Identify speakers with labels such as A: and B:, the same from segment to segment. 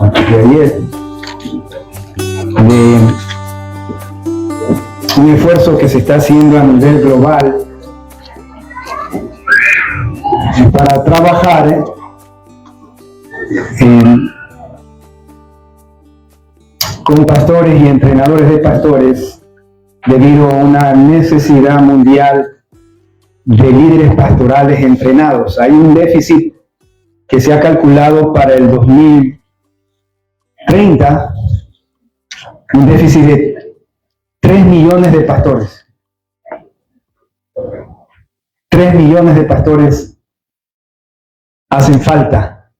A: antes de ayer, de un esfuerzo que se está haciendo a nivel global para trabajar con pastores y entrenadores de pastores debido a una necesidad mundial de líderes pastorales entrenados. Hay un déficit que se ha calculado para el 2030, un déficit de 3 millones de pastores. 3 millones de pastores hacen falta.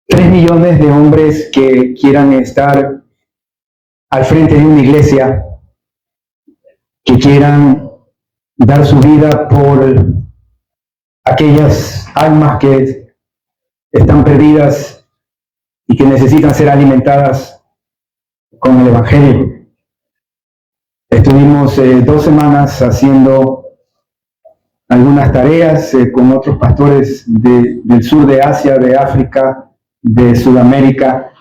A: 3 millones de hombres que quieran estar al frente de una iglesia, que quieran dar su vida por aquellas almas que están perdidas y que necesitan ser alimentadas con el Evangelio. Estuvimos 2 semanas haciendo algunas tareas con otros pastores del sur de Asia, de África, de Sudamérica,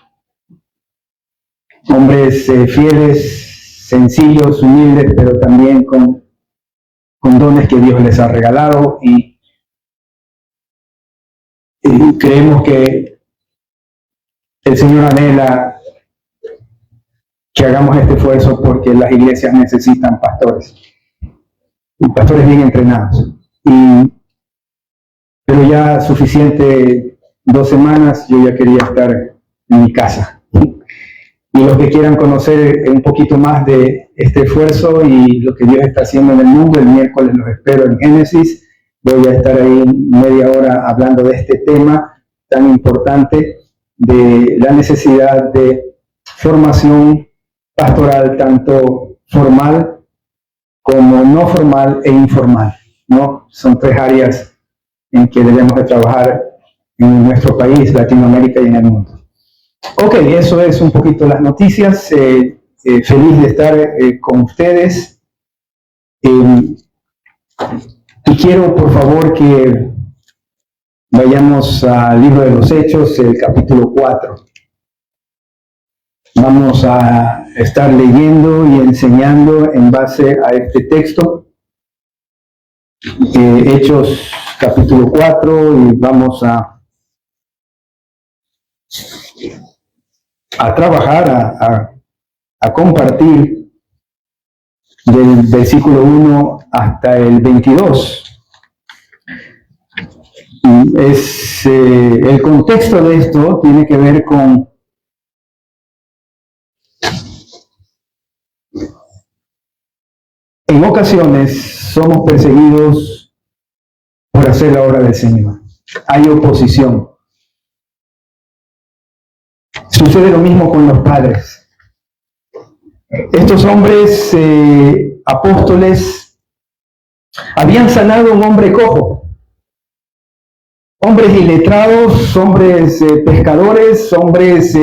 A: hombres fieles, sencillos, humildes, pero también con dones que Dios les ha regalado, y creemos que el Señor anhela que hagamos este esfuerzo porque las iglesias necesitan pastores, y pastores bien entrenados. Pero ya suficiente 2 semanas, yo ya quería estar en mi casa. Y los que quieran conocer un poquito más de este esfuerzo y lo que Dios está haciendo en el mundo, el miércoles los espero en Génesis. Voy a estar ahí media hora hablando de este tema tan importante, de la necesidad de formación pastoral, tanto formal como no formal e informal, ¿no? Son 3 áreas en que debemos de trabajar en nuestro país, Latinoamérica y en el mundo. Ok, eso es un poquito las noticias. Feliz de estar con ustedes. Y quiero, por favor, que vayamos al libro de los Hechos, el capítulo 4. Vamos a estar leyendo y enseñando en base a este texto. Hechos capítulo 4, y vamos a trabajar, a compartir del versículo 1 hasta el 22. El contexto de esto tiene que ver con en ocasiones somos perseguidos por hacer la obra del Señor. Hay oposición. Sucede lo mismo con los padres. Estos hombres apóstoles habían sanado a un hombre cojo. Hombres iletrados, hombres pescadores, hombres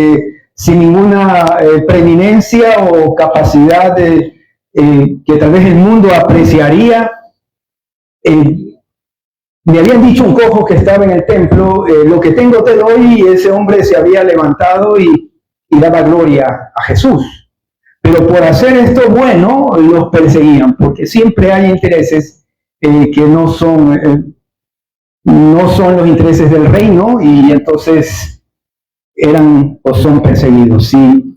A: sin ninguna preeminencia o capacidad que tal vez el mundo apreciaría. Me habían dicho un cojo que estaba en el templo, lo que tengo te doy, y ese hombre se había levantado y daba gloria a Jesús. Pero por hacer esto bueno, los perseguían, porque siempre hay intereses que no son los intereses del reino, y entonces eran o son perseguidos. Y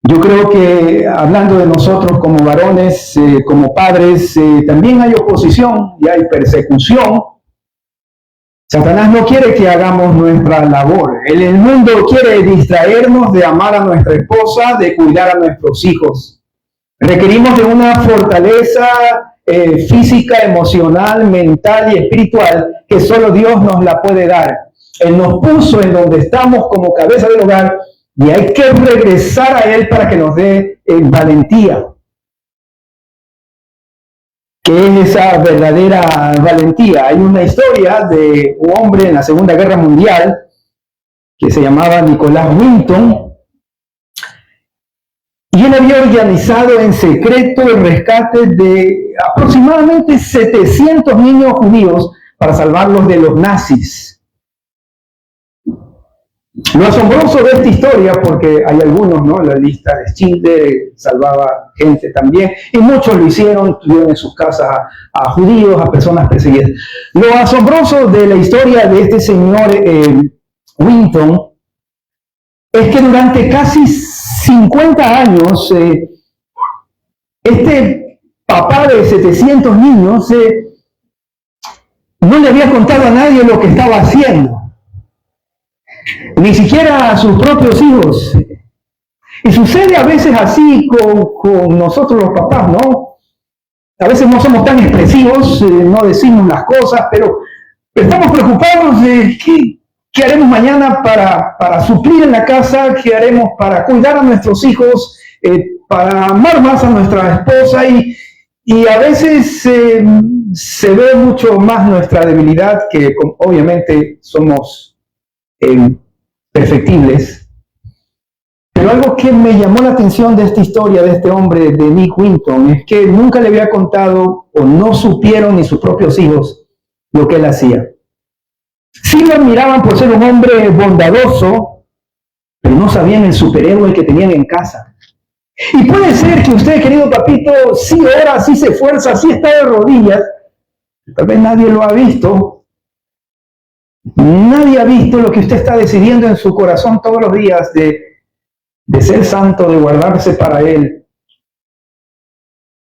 A: yo creo que hablando de nosotros como varones, como padres, también hay oposición y hay persecución. Satanás no quiere que hagamos nuestra labor. El mundo quiere distraernos de amar a nuestra esposa, de cuidar a nuestros hijos. Requerimos de una fortaleza física, emocional, mental y espiritual que solo Dios nos la puede dar. Él nos puso en donde estamos como cabeza del hogar, y hay que regresar a Él para que nos dé valentía. ¿Qué es esa verdadera valentía? Hay una historia de un hombre en la Segunda Guerra Mundial que se llamaba Nicolás Winton, y él había organizado en secreto el rescate de aproximadamente 700 niños judíos para salvarlos de los nazis. Lo asombroso de esta historia, porque hay algunos, ¿no? La lista de Schindler salvaba gente también, y muchos lo hicieron, tuvieron en sus casas a judíos, a personas perseguidas. Lo asombroso de la historia de este señor Winton es que durante casi 50 años, este papá de 700 niños no le había contado a nadie lo que estaba haciendo. Ni siquiera a sus propios hijos. Y sucede a veces así con nosotros los papás, ¿no? A veces no somos tan expresivos, no decimos las cosas, pero estamos preocupados de qué haremos mañana para suplir en la casa, qué haremos para cuidar a nuestros hijos, para amar más a nuestra esposa, y a veces se ve mucho más nuestra debilidad, que obviamente somos perfectibles. Pero algo que me llamó la atención de esta historia de este hombre, de Nick Winton, es que nunca le había contado, o no supieron ni sus propios hijos, lo que él hacía. Sí lo admiraban por ser un hombre bondadoso, pero no sabían el superhéroe que tenían en casa. Y puede ser que usted, querido papito, sí ora, sí se esfuerza, sí está de rodillas, tal vez nadie lo ha visto. Nadie ha visto lo que usted está decidiendo en su corazón todos los días de ser santo, de guardarse para Él.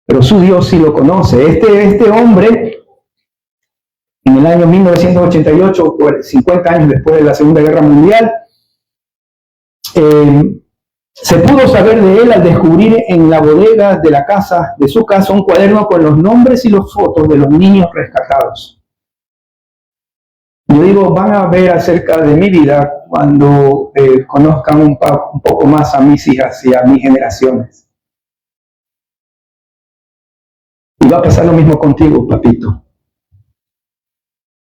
A: Pero su Dios sí lo conoce. Este hombre, en el año 1988, 50 años después de la Segunda Guerra Mundial, se pudo saber de él al descubrir en la bodega de la casa, de su casa, un cuaderno con los nombres y las fotos de los niños rescatados. Yo digo, van a ver acerca de mi vida cuando conozcan un poco más a mis hijas y a mis generaciones. Y va a pasar lo mismo contigo, papito.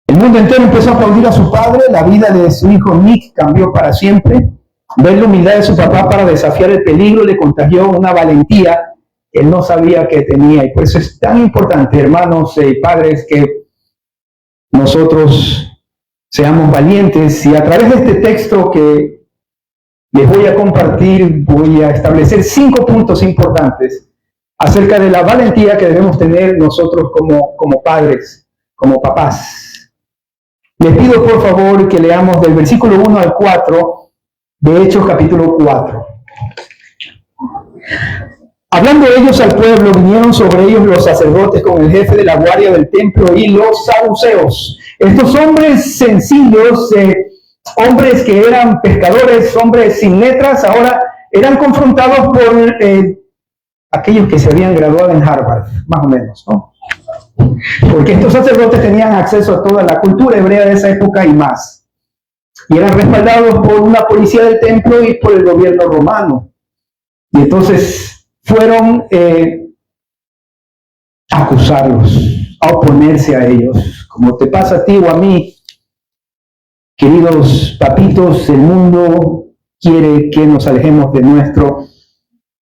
A: El mundo entero empezó a aplaudir a su padre, la vida de su hijo Nick cambió para siempre. Ver la humildad de su papá para desafiar el peligro le contagió una valentía que él no sabía que tenía. Y por eso es tan importante, hermanos y padres, que nosotros seamos valientes, y a través de este texto que les voy a compartir, voy a establecer 5 puntos importantes acerca de la valentía que debemos tener nosotros como padres, como papás. Les pido por favor que leamos del versículo 1 al 4 de Hechos capítulo 4. Hablando ellos al pueblo, vinieron sobre ellos los sacerdotes con el jefe de la guardia del templo y los saduceos. Estos hombres sencillos, hombres que eran pescadores, hombres sin letras, ahora eran confrontados por aquellos que se habían graduado en Harvard, más o menos, ¿no? Porque estos sacerdotes tenían acceso a toda la cultura hebrea de esa época y más. Y eran respaldados por una policía del templo y por el gobierno romano. Y entonces fueron a acusarlos, a oponerse a ellos. Como te pasa a ti o a mí, queridos papitos, el mundo quiere que nos alejemos de nuestro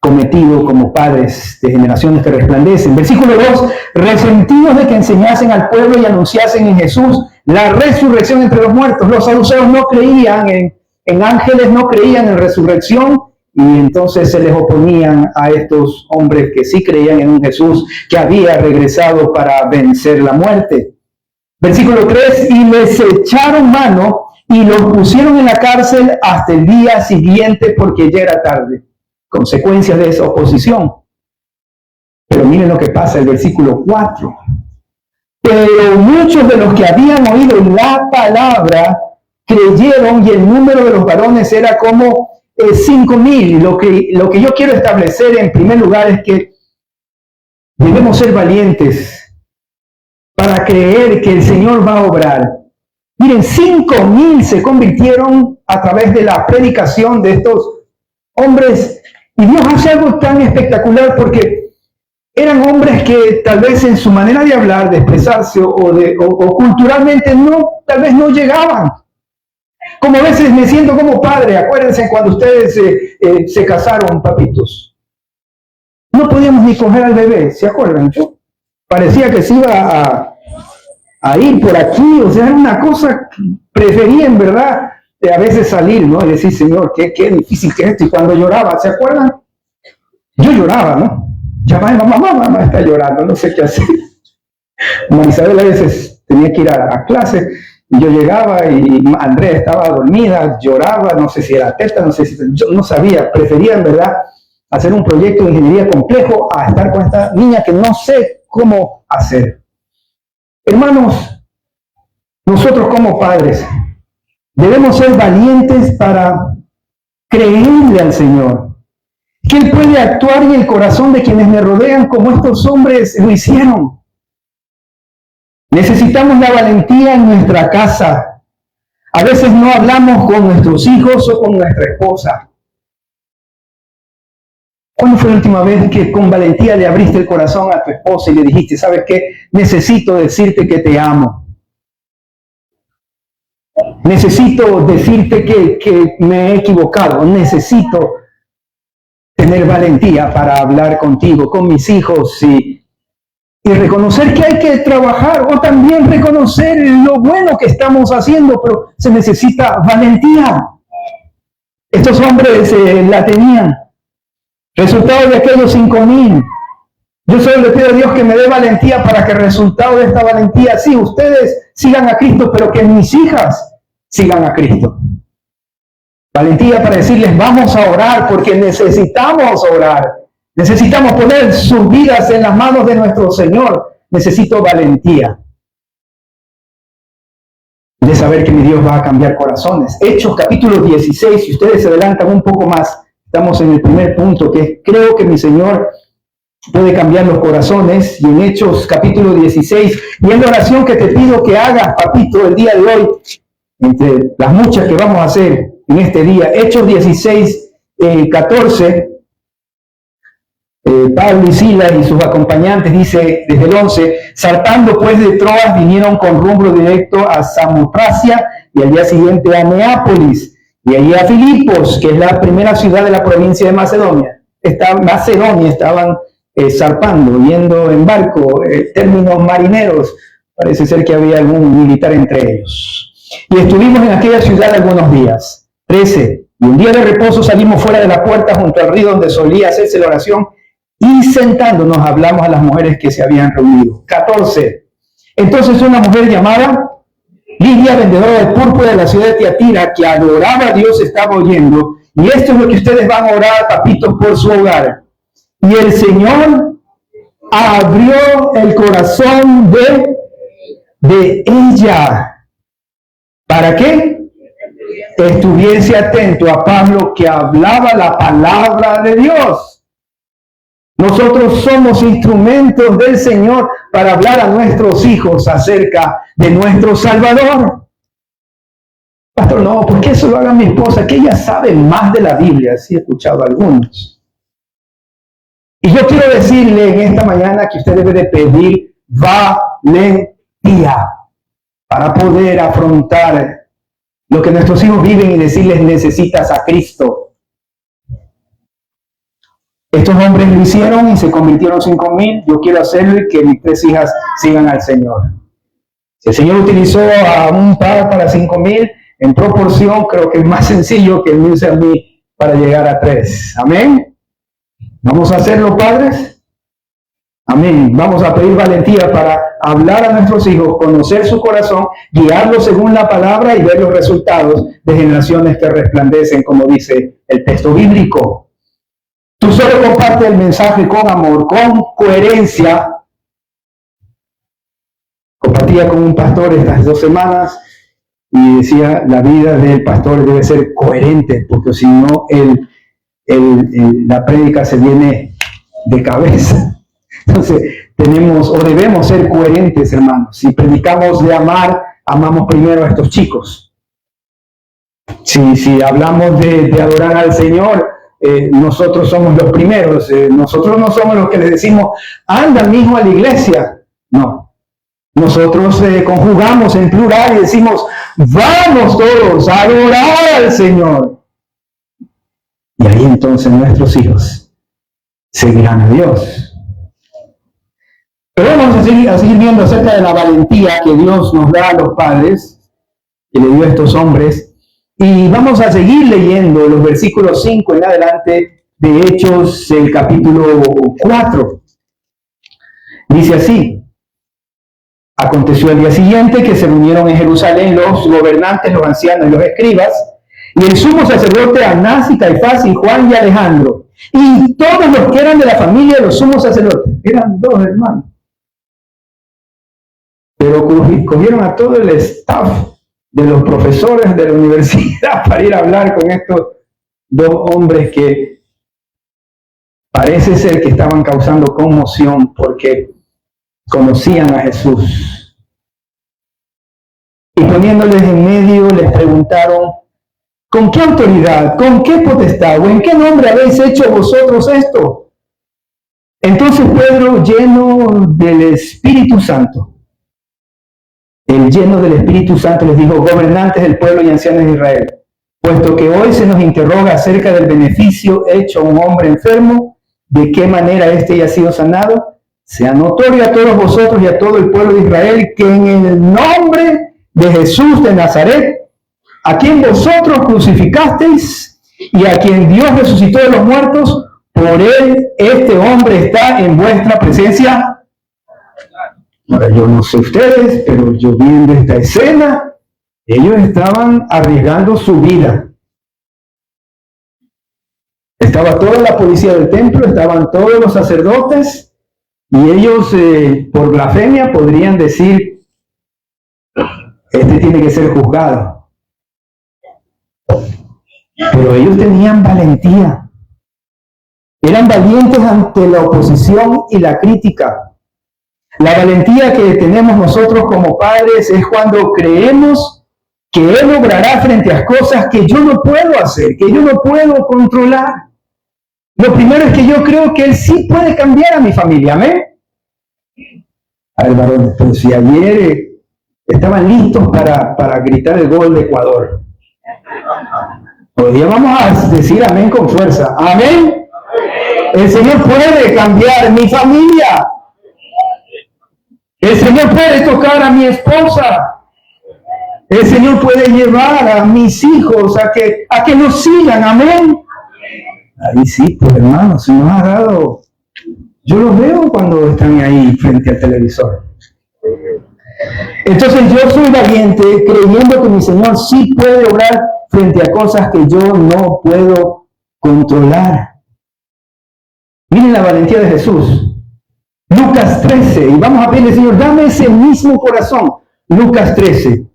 A: cometido como padres de generaciones que resplandecen. Versículo 2, resentidos de que enseñasen al pueblo y anunciasen en Jesús la resurrección entre los muertos. Los saduceos no creían en ángeles, no creían en resurrección, y entonces se les oponían a estos hombres que sí creían en un Jesús que había regresado para vencer la muerte. Versículo 3, y les echaron mano y los pusieron en la cárcel hasta el día siguiente porque ya era tarde. Consecuencias de esa oposición. Pero miren lo que pasa, el versículo 4. Pero muchos de los que habían oído la palabra creyeron, y el número de los varones era como 5,000. Lo que yo quiero establecer en primer lugar es que debemos ser valientes para creer que el Señor va a obrar. Miren, 5,000 se convirtieron a través de la predicación de estos hombres, y Dios hace algo tan espectacular porque eran hombres que tal vez en su manera de hablar, de expresarse o culturalmente tal vez no llegaban. Como a veces me siento como padre, acuérdense cuando ustedes se casaron, papitos. No podíamos ni coger al bebé, ¿se acuerdan? Parecía que se iba a ir por aquí, o sea, era una cosa que preferían, ¿verdad? a veces salir, ¿no? Y decir, Señor, qué difícil que es esto. Y cuando lloraba, ¿se acuerdan? Yo lloraba, ¿no? Llamaba, mamá está llorando, no sé qué hacer. Isabel a veces tenía que ir a clase, y yo llegaba y Andrea estaba dormida, lloraba, no sé si era teta, no sé si, yo no sabía, prefería en verdad hacer un proyecto de ingeniería complejo a estar con esta niña que no sé cómo hacer. Hermanos, nosotros como padres debemos ser valientes para creerle al Señor, que Él puede actuar en el corazón de quienes me rodean como estos hombres lo hicieron. Necesitamos la valentía en nuestra casa. A veces no hablamos con nuestros hijos o con nuestra esposa. ¿Cuándo fue la última vez que con valentía le abriste el corazón a tu esposa y le dijiste, ¿sabes qué? Necesito decirte que te amo. Necesito decirte que me he equivocado. Necesito tener valentía para hablar contigo, con mis hijos y reconocer que hay que trabajar, o también reconocer lo bueno que estamos haciendo, pero se necesita valentía. Estos hombres la tenían. Resultado de aquellos 5,000. Yo solo le pido a Dios que me dé valentía para que el resultado de esta valentía, sí, ustedes sigan a Cristo, pero que mis hijas sigan a Cristo. Valentía para decirles, vamos a orar, porque necesitamos orar. Necesitamos poner sus vidas en las manos de nuestro Señor. Necesito valentía de saber que mi Dios va a cambiar corazones. Hechos capítulo 16, si ustedes se adelantan un poco más, estamos en el primer punto, que es, creo que mi Señor puede cambiar los corazones. Y en Hechos capítulo 16, y es la oración que te pido que hagas, papito, el día de hoy, entre las muchas que vamos a hacer en este día. Hechos 16, 14, Pablo y Silas y sus acompañantes, dice desde el 11, saltando pues de Troas, vinieron con rumbo directo a Samotracia y al día siguiente a Neápolis y allí a Filipos, que es la primera ciudad de la provincia de Macedonia. Estaban zarpando, yendo en barco, términos marineros, parece ser que había algún militar entre ellos. Y estuvimos en aquella ciudad algunos días. 13. Y un día de reposo salimos fuera de la puerta junto al río donde solía hacerse la oración, y sentándonos hablamos a las mujeres que se habían reunido. 14. Entonces una mujer llamada Lidia, vendedora de púrpura de la ciudad de Tiatira, que adoraba a Dios, estaba oyendo. Y esto es lo que ustedes van a orar, papitos, por su hogar. Y el Señor abrió el corazón de ella. ¿Para qué? Estuviese atento a Pablo, que hablaba la palabra de Dios. Nosotros somos instrumentos del Señor para hablar a nuestros hijos acerca de nuestro Salvador. Pastor, no, ¿por qué eso lo haga mi esposa? Que ella sabe más de la Biblia, así he escuchado a algunos. Y yo quiero decirle en esta mañana que usted debe de pedir valentía para poder afrontar lo que nuestros hijos viven y decirles, necesitas a Cristo. Estos hombres lo hicieron y se convirtieron 5,000. Yo quiero hacerlo y que mis 3 hijas sigan al Señor. Si el Señor utilizó a un par para 5,000, en proporción creo que es más sencillo que Él me use a mí para llegar a 3. Amén. ¿Vamos a hacerlo, padres? Amén. Vamos a pedir valentía para hablar a nuestros hijos, conocer su corazón, guiarlos según la palabra y ver los resultados de generaciones que resplandecen, como dice el texto bíblico. Tú solo comparte el mensaje con amor, con coherencia. Compartía con un pastor estas 2 semanas y decía, la vida del pastor debe ser coherente, porque si no, la prédica se viene de cabeza. Entonces, debemos ser coherentes, hermanos. Si predicamos de amar, amamos primero a estos chicos. Si hablamos de adorar al Señor, nosotros somos los primeros. Nosotros no somos los que les decimos, anda, mijo, a la iglesia. No. Nosotros conjugamos en plural y decimos, vamos todos a adorar al Señor. Y ahí entonces nuestros hijos seguirán a Dios. Pero vamos a seguir viendo acerca de la valentía que Dios nos da a los padres, que le dio a estos hombres. Y vamos a seguir leyendo los versículos 5 en adelante de Hechos, el capítulo 4. Dice así: aconteció el día siguiente que se reunieron en Jerusalén los gobernantes, los ancianos y los escribas, y el sumo sacerdote Anás y Caifás y Juan y Alejandro, y todos los que eran de la familia de los sumos sacerdotes. Eran 2 hermanos. Pero cogieron a todo el staff de los profesores de la universidad para ir a hablar con estos 2 hombres que parece ser que estaban causando conmoción porque conocían a Jesús. Y poniéndoles en medio, les preguntaron: ¿con qué autoridad, con qué potestad o en qué nombre habéis hecho vosotros esto? Entonces Pedro, lleno del Espíritu Santo, les dijo: gobernantes del pueblo y ancianos de Israel, puesto que hoy se nos interroga acerca del beneficio hecho a un hombre enfermo, de qué manera éste haya sido sanado, sea notorio a todos vosotros y a todo el pueblo de Israel que en el nombre de Jesús de Nazaret, a quien vosotros crucificasteis y a quien Dios resucitó de los muertos, por él este hombre está en vuestra presencia. Ahora, yo no sé ustedes, pero yo viendo esta escena, ellos estaban arriesgando su vida. Estaba toda la policía del templo, estaban todos los sacerdotes, y ellos, por blasfemia, podrían decir: este tiene que ser juzgado. Pero ellos tenían valentía. Eran valientes ante la oposición y la crítica. La valentía que tenemos nosotros como padres es cuando creemos que Él obrará frente a cosas que yo no puedo hacer, que yo no puedo controlar. Lo primero es que yo creo que Él sí puede cambiar a mi familia, ¿amén? A ver, varones, pero si ayer estaban listos para gritar el gol de Ecuador, hoy día vamos a decir amén con fuerza. ¡Amén! El Señor puede cambiar mi familia. El Señor puede tocar a mi esposa. El Señor puede llevar a mis hijos a que nos sigan. Amén. Ahí sí, pues hermano, se nos ha dado. Yo los veo cuando están ahí frente al televisor. Entonces yo soy valiente creyendo que mi Señor sí puede obrar frente a cosas que yo no puedo controlar. Miren la valentía de Jesús. Lucas 13, y vamos a pedirle: Señor, dame ese mismo corazón. Lucas 13.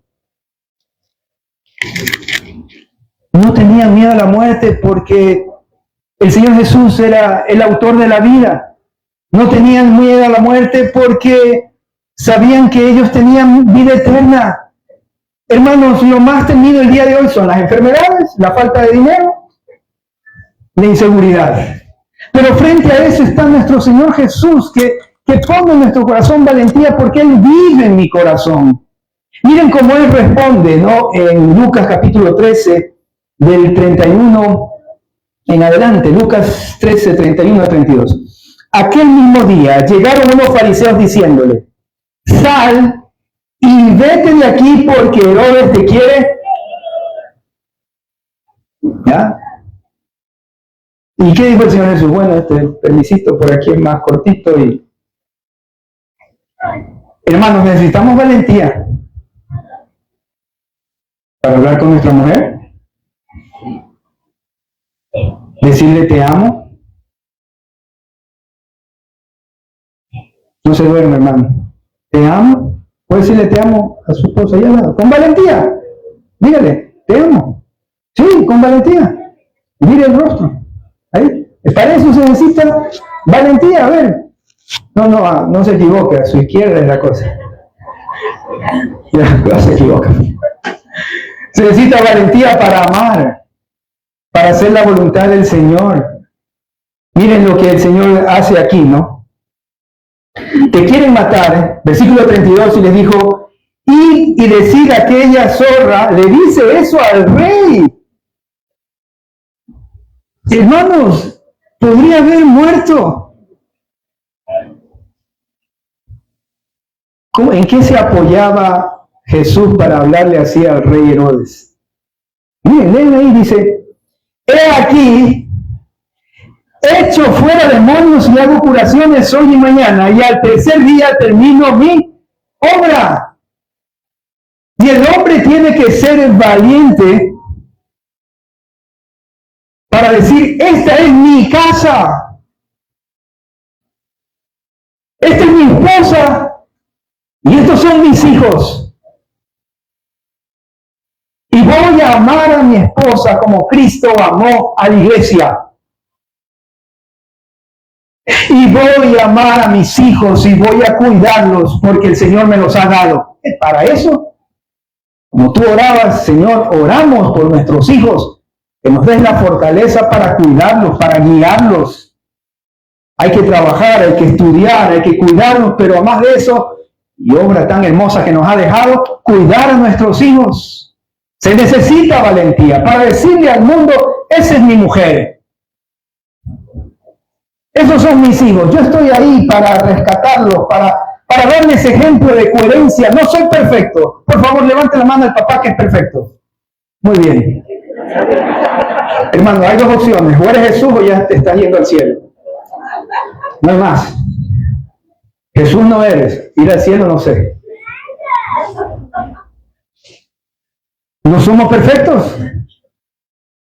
A: No tenían miedo a la muerte porque el Señor Jesús era el autor de la vida. No tenían miedo a la muerte porque sabían que ellos tenían vida eterna. Hermanos, lo más temido el día de hoy son las enfermedades, la falta de dinero, la inseguridad. Pero frente a eso está nuestro Señor Jesús, que ponga en nuestro corazón valentía porque Él vive en mi corazón. Miren cómo Él responde, ¿no? En Lucas capítulo 13, del 31 en adelante, Lucas 13, 31 a 32. Aquel mismo día llegaron unos fariseos diciéndole: sal y vete de aquí porque Herodes te quiere. ¿Ya? ¿Y qué dijo el Señor Jesús? Bueno, este permisito por aquí es más cortito y... Hermanos, necesitamos valentía para hablar con nuestra mujer, decirle te amo. No se duerme, hermano. Te amo. Puede decirle te amo a su esposa allá al lado, con valentía. Dígale, te amo. Sí, con valentía. Mire el rostro. Ahí. Para eso se necesita valentía. A ver. No se equivoque. A su izquierda es la cosa. Ya se equivoca. Se necesita valentía para amar, para hacer la voluntad del Señor. Miren lo que el Señor hace aquí, ¿no? Te quieren matar, versículo 32, y les dijo: y decid a aquella zorra, le dice eso al rey. Hermanos, podría haber muerto. ¿En qué se apoyaba Jesús para hablarle así al rey Herodes? Miren, leen ahí, dice, he aquí, echo fuera demonios y hago curaciones hoy y mañana, y al tercer día termino mi obra. Y el hombre tiene que ser valiente para decir, esta es mi casa, esta es mi esposa, y estos son mis hijos. Y voy a amar a mi esposa como Cristo amó a la iglesia. Y voy a amar a mis hijos y voy a cuidarlos porque el Señor me los ha dado. Para eso, como tú orabas, Señor, oramos por nuestros hijos, que nos des la fortaleza para cuidarlos, para guiarlos. Hay que trabajar, hay que estudiar, hay que cuidarlos, pero además de eso, y obra tan hermosa que nos ha dejado, cuidar a nuestros hijos. Se necesita valentía para decirle al mundo, esa es mi mujer. Esos son mis hijos. Yo estoy ahí para rescatarlos, para darles ejemplo de coherencia. No soy perfecto. Por favor, levante la mano al papá que es perfecto. Muy bien. Hermano, hay dos opciones. O eres Jesús o ya te estás yendo al cielo. No hay más. Jesús no eres. Ir al cielo no sé. ¿No somos perfectos?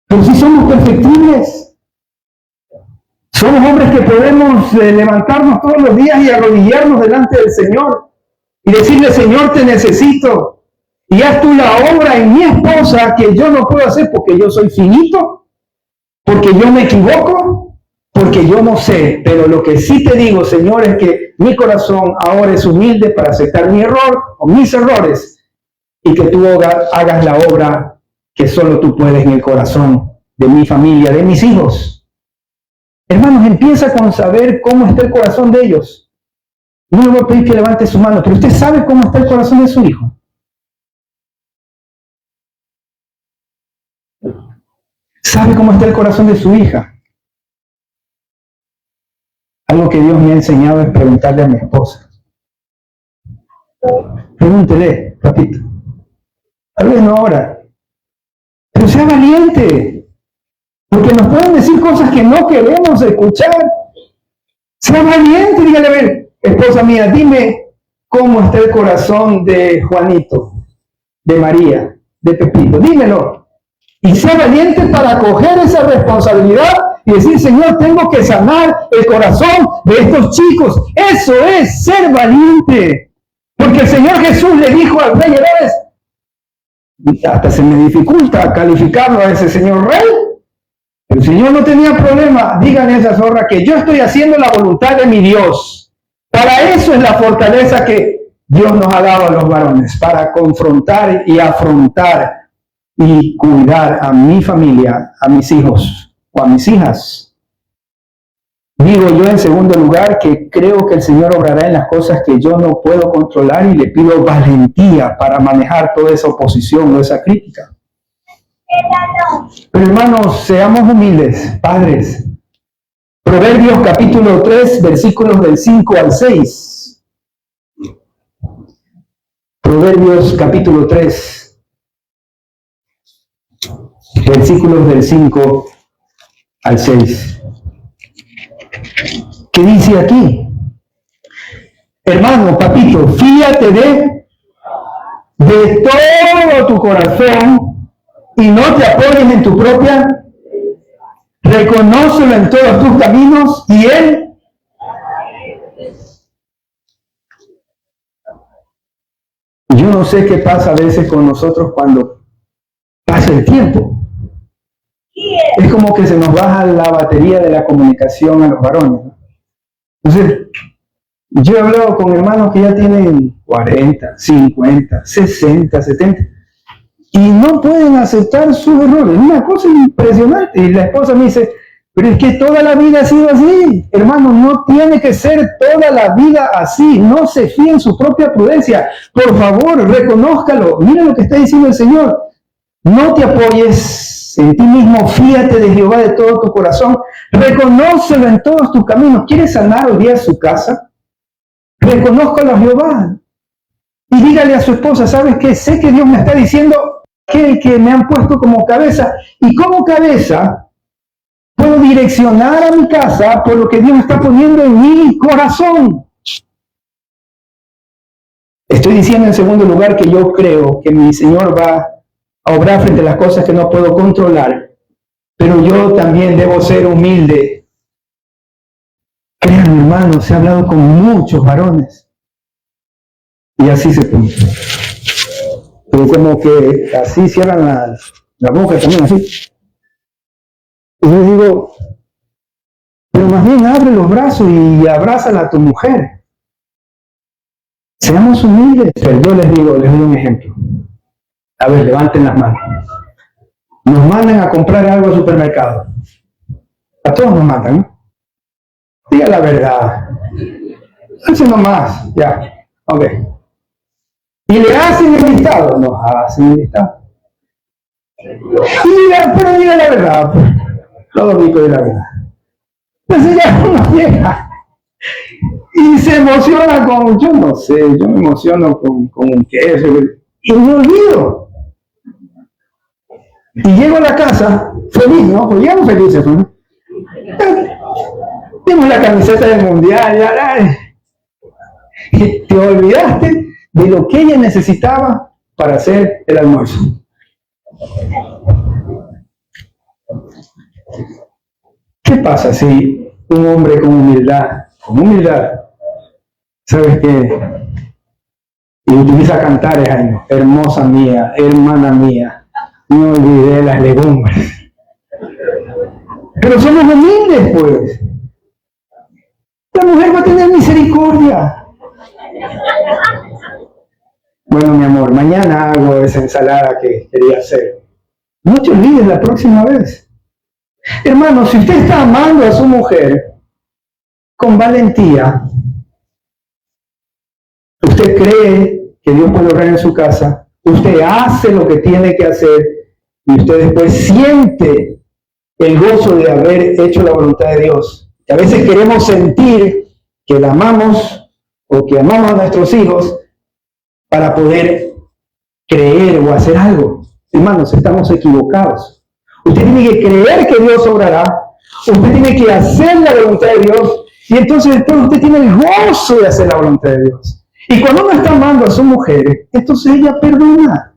A: Pero sí somos perfectibles. Somos hombres que podemos levantarnos todos los días y arrodillarnos delante del Señor y decirle, Señor, te necesito. Y haz tú la obra en mi esposa que yo no puedo hacer porque yo soy finito, porque yo me equivoco, porque yo no sé. Pero lo que sí te digo, Señor, es que mi corazón ahora es humilde para aceptar mi error o mis errores y que tú hagas la obra que solo tú puedes en el corazón de mi familia, de mis hijos. Hermanos, empieza con saber cómo está el corazón de ellos. No le voy a pedir que levante su mano, pero usted sabe cómo está el corazón de su hijo. ¿Sabe cómo está el corazón de su hija? Algo que Dios me ha enseñado es preguntarle a mi esposa. Pregúntele, papito. Tal vez no ahora, pero sea valiente. Porque nos pueden decir cosas que no queremos escuchar. Sea valiente, dígale, a ver, esposa mía, dime cómo está el corazón de Juanito, de María, de Pepito. Dímelo. Y sea valiente para coger esa responsabilidad y decir, Señor, tengo que sanar el corazón de estos chicos. Eso es ser valiente. Porque el Señor Jesús le dijo al rey Herodes, hasta se me dificulta calificarlo a ese señor rey. El Señor no tenía problema. Díganle a esa zorra que yo estoy haciendo la voluntad de mi Dios. Para eso es la fortaleza que Dios nos ha dado a los varones, para confrontar y afrontar y cuidar a mi familia, a mis hijos o a mis hijas. Digo yo en segundo lugar que creo que el Señor obrará en las cosas que yo no puedo controlar y le pido valentía para manejar toda esa oposición o esa crítica. Pero hermanos, seamos humildes, padres. Proverbios capítulo 3, versículos del 5 al 6. Proverbios capítulo 3, versículos del 5 al 6. ¿Qué dice aquí? Hermano, papito, fíate de todo tu corazón y no te apoyes en tu propia, reconócelo en todos tus caminos y Él. Yo no sé qué pasa a veces con nosotros cuando pasa el tiempo. Es como que se nos baja la batería de la comunicación a los varones, ¿no? Entonces, yo he hablado con hermanos que ya tienen 40, 50, 60, 70 y no pueden aceptar sus errores. Una cosa impresionante. Y la esposa me dice, pero es que toda la vida ha sido así. Hermano, no tiene que ser toda la vida así. No se fíe en su propia prudencia. Por favor, reconózcalo. Mira lo que está diciendo el Señor. No te apoyes en ti mismo. Fíate de Jehová de todo tu corazón. Reconócelo en todos tus caminos. ¿Quieres sanar hoy día su casa? Reconózcalo a Jehová. Y dígale a su esposa, ¿sabes qué? Sé que Dios me está diciendo aquel que me han puesto como cabeza, y como cabeza puedo direccionar a mi casa por lo que Dios está poniendo en mi corazón. Estoy diciendo en segundo lugar que yo creo que mi Señor va a obrar frente a las cosas que no puedo controlar, pero yo también debo ser humilde. Créanme, hermanos, he hablado con muchos varones y así se pone. Pero como que así cierran la boca también, así. Y yo digo, pero más bien abre los brazos y abrázala a tu mujer. Seamos humildes. Pero yo les doy un ejemplo. A ver, levanten las manos. Nos mandan a comprar algo al supermercado. A todos nos mandan, ¿no? Diga la verdad. Hace nomás, ya. Ok. Y le hacen el listado. Nos hacen el listado. Pero diga la verdad. Pues. Todo rico de la verdad. Entonces ya uno llega y se emociona con, yo no sé, yo me emociono con un queso y me olvido. Y llego a la casa feliz, ¿no? Pues llegamos felices, ¿no? Tengo la camiseta del mundial, ya, y te olvidaste de lo que ella necesitaba para hacer el almuerzo. ¿Qué pasa si un hombre con humildad, ¿sabes qué? Y utiliza cantares ahí, ¿no? Hermosa mía, hermana mía, no olvidé las legumbres. Pero somos humildes, pues. La mujer va a tener misericordia. Bueno, mi amor, mañana hago esa ensalada que quería hacer. No te olvides la próxima vez. Hermano, si usted está amando a su mujer con valentía, usted cree que Dios puede obrar en su casa, usted hace lo que tiene que hacer y usted después siente el gozo de haber hecho la voluntad de Dios. Y a veces queremos sentir que la amamos o que amamos a nuestros hijos para poder creer o hacer algo. Hermanos, estamos equivocados. Usted tiene que creer que Dios obrará, usted tiene que hacer la voluntad de Dios y entonces después usted tiene el gozo de hacer la voluntad de Dios. Y cuando uno está amando a su mujer, entonces ella perdona.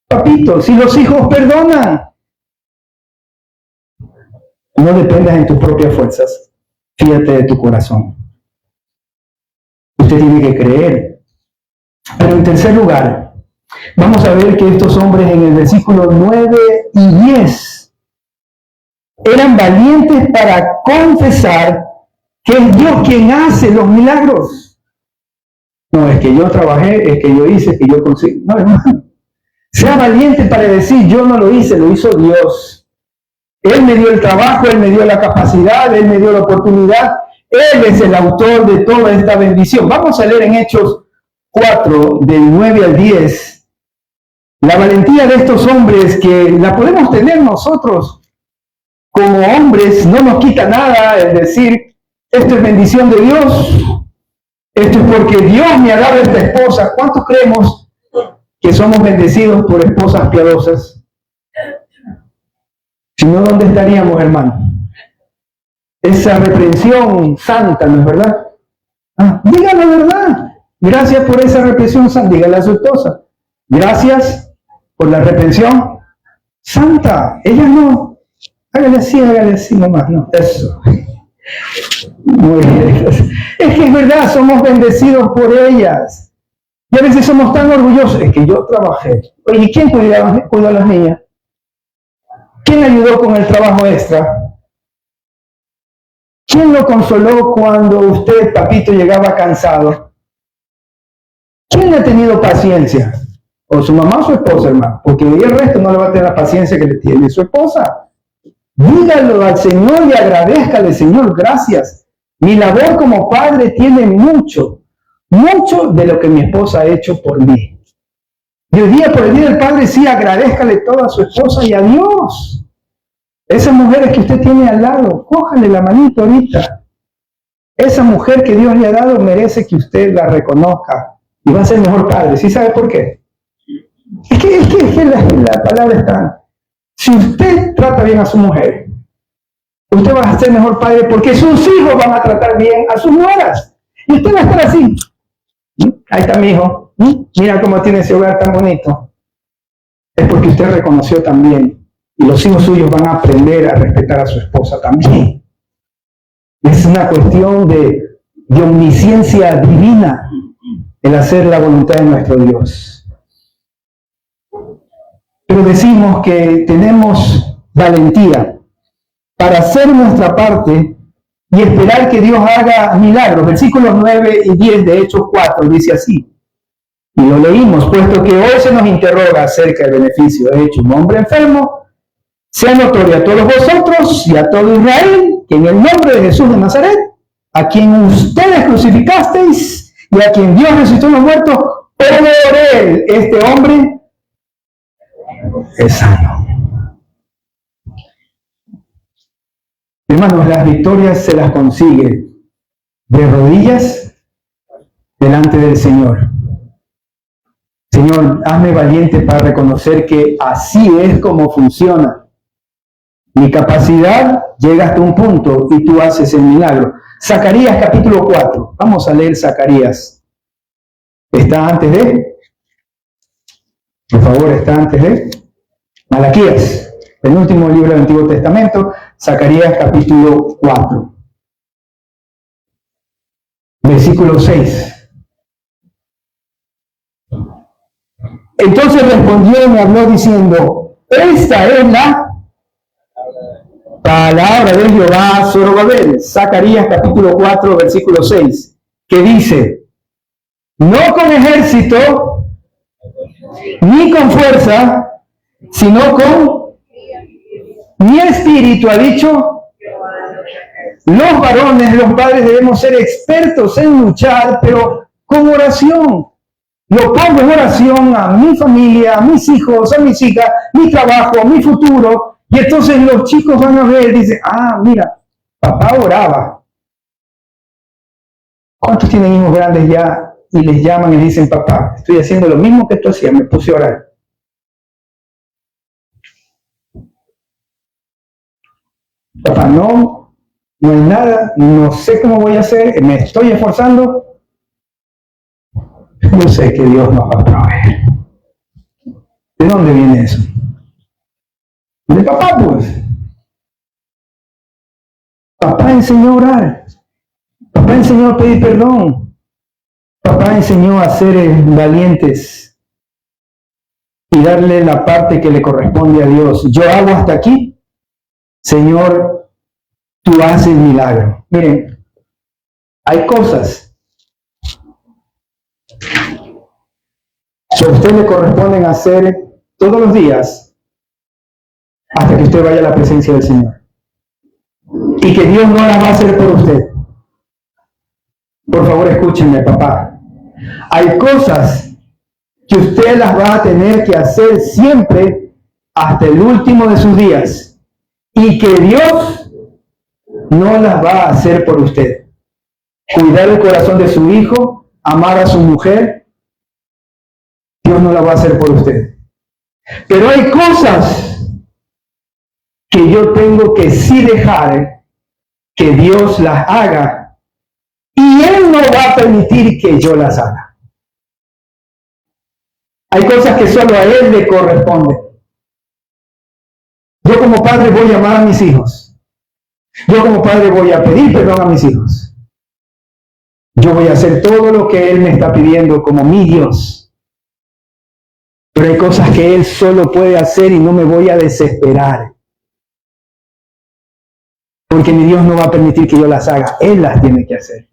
A: Papito, si los hijos perdonan, no dependas en tus propias fuerzas, fíjate de tu corazón. Usted tiene que creer. Pero en tercer lugar, vamos a ver que estos hombres en el versículo 9 y 10 eran valientes para confesar que es Dios quien hace los milagros. No, es que yo trabajé, es que yo hice, es que yo conseguí. No, hermano. Sea valiente para decir, yo no lo hice, lo hizo Dios. Él me dio el trabajo, Él me dio la capacidad, Él me dio la oportunidad. Él es el autor de toda esta bendición. Vamos a leer en Hechos 4, del 9 al 10. La valentía de estos hombres que la podemos tener nosotros como hombres, no nos quita nada el decir, esto es bendición de Dios, esto es porque Dios me ha dado esta esposa. ¿Cuántos creemos que somos bendecidos por esposas piadosas? Si no, ¿dónde estaríamos, hermano? Esa reprensión santa, ¿no es verdad? Diga la verdad. Gracias por esa reprensión santa. Dígale a su esposa. Gracias por la reprensión santa. Ella no. Hágale así nomás. No, eso. Muy bien. Es que es verdad, somos bendecidos por ellas. Y a veces somos tan orgullosos. Es que yo trabajé. Oye, ¿y quién cuidó a las niñas? ¿Quién ayudó con el trabajo extra? ¿Quién lo consoló cuando usted, papito, llegaba cansado? ¿Quién le ha tenido paciencia? O su mamá o su esposa, hermano. Porque el resto no le va a tener la paciencia que le tiene su esposa. Dígalo al Señor y agradézcale, Señor, gracias. Mi labor como padre tiene mucho de lo que mi esposa ha hecho por mí. Y hoy día, por el Día del Padre, sí, agradézcale todo a su esposa y a Dios. Esas mujeres que usted tiene al lado, cójale la manito ahorita. Esa mujer que Dios le ha dado merece que usted la reconozca y va a ser mejor padre. ¿Sí sabe por qué? Es que la palabra está. Si usted trata bien a su mujer, usted va a ser mejor padre porque sus hijos van a tratar bien a sus nueras. Y usted va a estar así. Ahí está mi hijo. Mira cómo tiene ese hogar tan bonito. Es porque usted reconoció también. Y los hijos suyos van a aprender a respetar a su esposa también. Es una cuestión de omnisciencia divina el hacer la voluntad de nuestro Dios. Pero decimos que tenemos valentía para hacer nuestra parte y esperar que Dios haga milagros. Versículos 9 y 10 de Hechos 4 dice así. Y lo leímos, puesto que hoy se nos interroga acerca del beneficio de hecho un hombre enfermo, sea notorio a todos vosotros y a todo Israel que en el nombre de Jesús de Nazaret, a quien ustedes crucificasteis y a quien Dios resucitó de los muertos, por él, este hombre es sano. Hermanos, las victorias se las consigue de rodillas delante del Señor. Señor, hazme valiente para reconocer que así es como funciona. Mi capacidad llega hasta un punto y tú haces el milagro. Zacarías capítulo 4. Vamos a leer Zacarías. ¿Está antes de? Por favor, ¿está antes de? Malaquías, el último libro del Antiguo Testamento. Zacarías capítulo 4. Versículo 6. Entonces respondió y me habló diciendo, esta es la palabra de Jehová a Zorobabel. Zacarías capítulo 4, versículo 6, que dice, no con ejército, ni con fuerza, sino con mi espíritu, ha dicho. Los varones, los padres debemos ser expertos en luchar, pero con oración. Lo pongo en oración a mi familia, a mis hijos, a mis hijas, mi trabajo, mi futuro. Y entonces los chicos van a ver y dicen, mira, papá oraba. ¿Cuántos tienen hijos grandes ya y les llaman y dicen, papá, estoy haciendo lo mismo que tú hacías, me puse a orar? Papá, no es nada, no sé cómo voy a hacer, me estoy esforzando. Yo sé que Dios nos va a proveer. ¿De dónde viene eso? De papá, pues. Papá enseñó a orar. Papá enseñó a pedir perdón. Papá enseñó a ser valientes y darle la parte que le corresponde a Dios. Yo hago hasta aquí. Señor, tú haces milagro. Miren, hay cosas que a usted le corresponden hacer todos los días hasta que usted vaya a la presencia del Señor. Y que Dios no las va a hacer por usted. Por favor, escúchenme, papá. Hay cosas que usted las va a tener que hacer siempre hasta el último de sus días. Y que Dios no las va a hacer por usted. Cuidar el corazón de su hijo, amar a su mujer, Dios no la va a hacer por usted. Pero hay cosas que yo tengo que sí dejar que Dios las haga y Él no va a permitir que yo las haga. Hay cosas que solo a Él le corresponden. Yo como padre voy a amar a mis hijos. Yo como padre voy a pedir perdón a mis hijos. Yo voy a hacer todo lo que Él me está pidiendo como mi Dios. Pero hay cosas que Él solo puede hacer y no me voy a desesperar. Porque mi Dios no va a permitir que yo las haga. Él las tiene que hacer.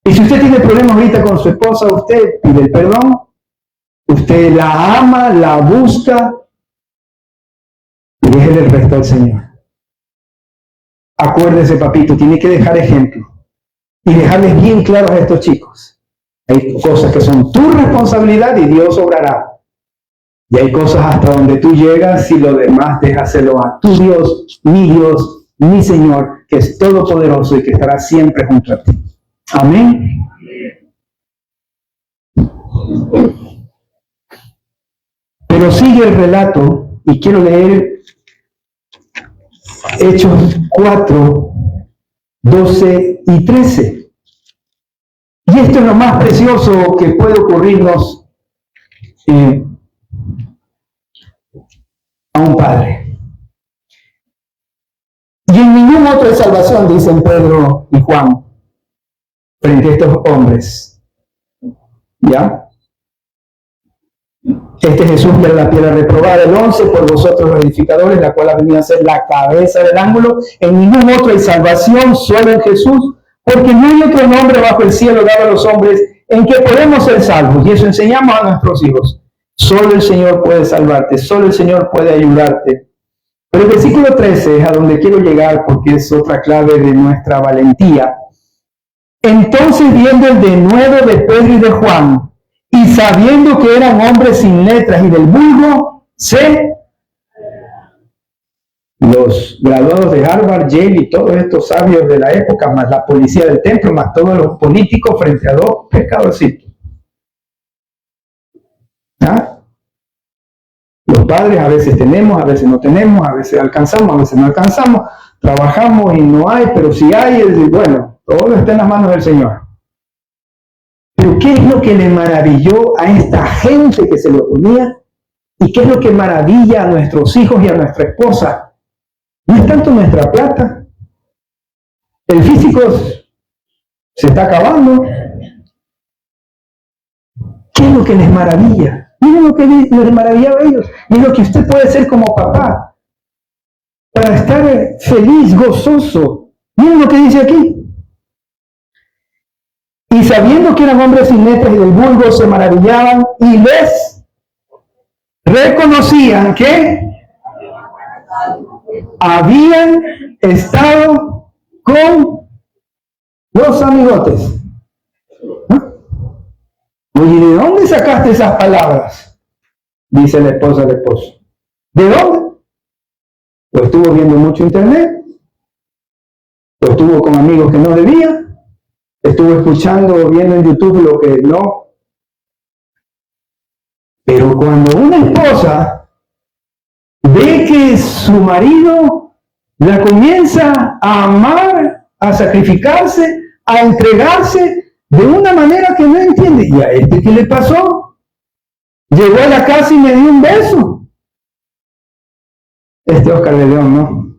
A: Y si usted tiene problemas ahorita con su esposa, usted pide el perdón. Usted la ama, la busca. Y déjele el resto al Señor. Acuérdese, papito, tiene que dejar ejemplo. Y dejarles bien claros a estos chicos. Hay cosas que son tu responsabilidad y Dios obrará. Y hay cosas hasta donde tú llegas y lo demás déjaselo a tu Dios, mi Señor, que es todopoderoso y que estará siempre junto a ti. Amén. Pero sigue el relato y quiero leer Hechos 4, 12 y 13. Y esto es lo más precioso que puede ocurrirnos a un padre. Y en ningún otro de salvación, dicen Pedro y Juan, frente a estos hombres. ¿Ya? Este Jesús ya la piedra reprobada, el 11, por vosotros los edificadores, la cual ha venido a ser la cabeza del ángulo. En ningún otro hay salvación, solo en Jesús, porque no hay otro nombre bajo el cielo dado a los hombres en que podemos ser salvos. Y eso enseñamos a nuestros hijos. Solo el Señor puede salvarte, solo el Señor puede ayudarte. Pero el versículo 13 es a donde quiero llegar porque es otra clave de nuestra valentía. Entonces, viendo el denuedo de Pedro y de Juan, y sabiendo que eran hombres sin letras y del vulgo, los graduados de Harvard, Yale y todos estos sabios de la época, más la policía del templo, más todos los políticos frente a dos pescadorcitos. ¿Ah? Los padres a veces tenemos, a veces no tenemos, a veces alcanzamos, a veces no alcanzamos, trabajamos y no hay, pero si hay, bueno, todo está en las manos del Señor. Pero ¿qué es lo que le maravilló a esta gente que se lo ponía? ¿Y qué es lo que maravilla a nuestros hijos y a nuestra esposa? No es tanto nuestra plata. El físico se está acabando. ¿Qué es lo que les maravilla? Miren lo que les maravillaba a ellos. Y lo que usted puede ser como papá para estar feliz, gozoso. Miren lo que dice aquí. Y sabiendo que eran hombres sin letras y del vulgo, se maravillaban y les reconocían que habían estado con los amigotes. Oye, ¿de dónde sacaste esas palabras? Dice la esposa al esposo. ¿De dónde? Pues estuvo viendo mucho internet, pues estuvo con amigos que no debía, estuvo escuchando, viendo en YouTube lo que no. Pero cuando una esposa ve que su marido la comienza a amar, a sacrificarse, a entregarse de una manera que no entiende, ¿y a este qué le pasó? Llegó a la casa y me dio un beso. Oscar de León, ¿no?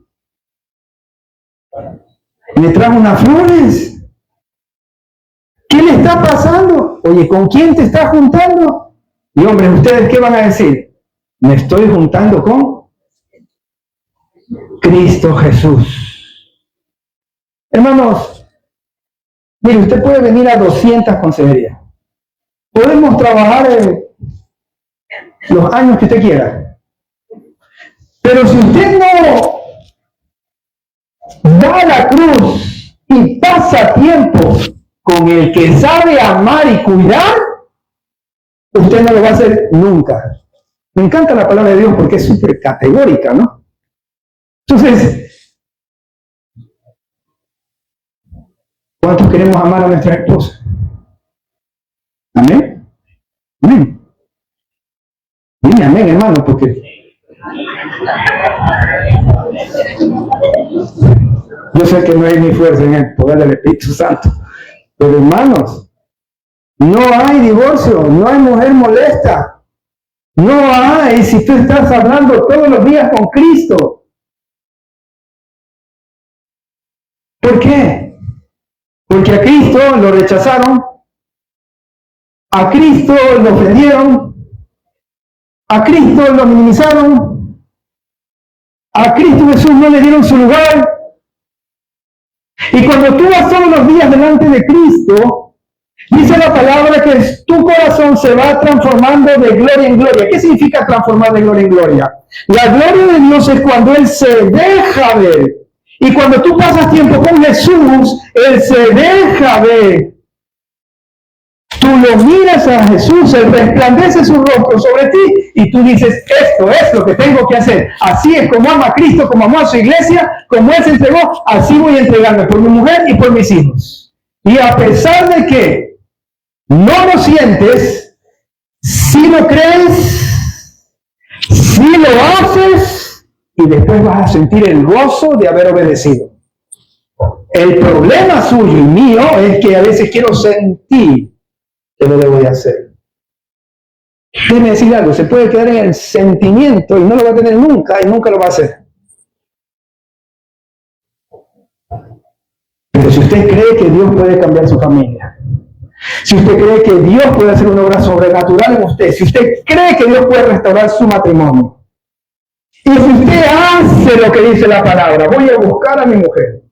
A: Me trajo unas flores. ¿Qué le está pasando? Oye, ¿con quién te estás juntando? Y hombres, ¿ustedes qué van a decir? Me estoy juntando con Cristo Jesús. Hermanos, mire, usted puede venir a 200 consejerías. Podemos trabajar los años que usted quiera. Pero si usted no da la cruz y pasa tiempo con el que sabe amar y cuidar, usted no lo va a hacer nunca. Me encanta la palabra de Dios porque es súper categórica, ¿no? Entonces, ¿cuántos queremos amar a nuestra esposa? ¿Amén? Amén. Dime amén, hermano, porque yo sé que no hay ni fuerza en el poder del Espíritu Santo. Pero hermanos, no hay divorcio, no hay mujer molesta, no hay si tú estás hablando todos los días con Cristo. ¿Por qué? Porque a Cristo lo rechazaron, a Cristo lo ofendieron, a Cristo lo minimizaron, a Cristo Jesús no le dieron su lugar. Y cuando tú vas todos los días delante de Cristo, dice la palabra que tu corazón se va transformando de gloria en gloria. ¿Qué significa transformar de gloria en gloria? La gloria de Dios es cuando Él se deja ver. Y cuando tú pasas tiempo con Jesús, Él se deja ver. Tú lo miras a Jesús, Él resplandece su rostro sobre ti y tú dices, esto es lo que tengo que hacer. Así es como ama a Cristo, como amó a su iglesia, como Él se entregó, así voy a entregarme por mi mujer y por mis hijos. Y a pesar de que no lo sientes, si lo crees, Si lo haces y después vas a sentir el gozo de haber obedecido. El problema suyo y mío es que a veces quiero sentir que lo debo de hacer. Déjeme decir algo, se puede quedar en el sentimiento y no lo va a tener nunca y nunca lo va a hacer. Pero si usted cree que Dios puede cambiar su familia, si usted cree que Dios puede hacer una obra sobrenatural en usted, si usted cree que Dios puede restaurar su matrimonio, y si usted hace lo que dice la palabra, voy a buscar a mi mujer,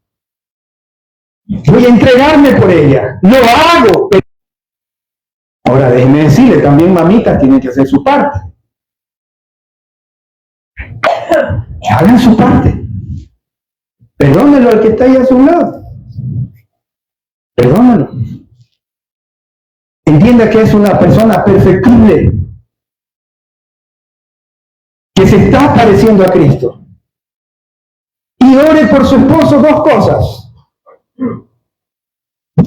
A: voy a entregarme por ella, lo hago. Ahora déjeme decirle, también mamitas tienen que hacer su parte. Hagan su parte. Perdónenlo al que está ahí a su lado. Perdónenlo. Entienda que es una persona perfectible, que se está pareciendo a Cristo. Y ore por su esposo dos cosas.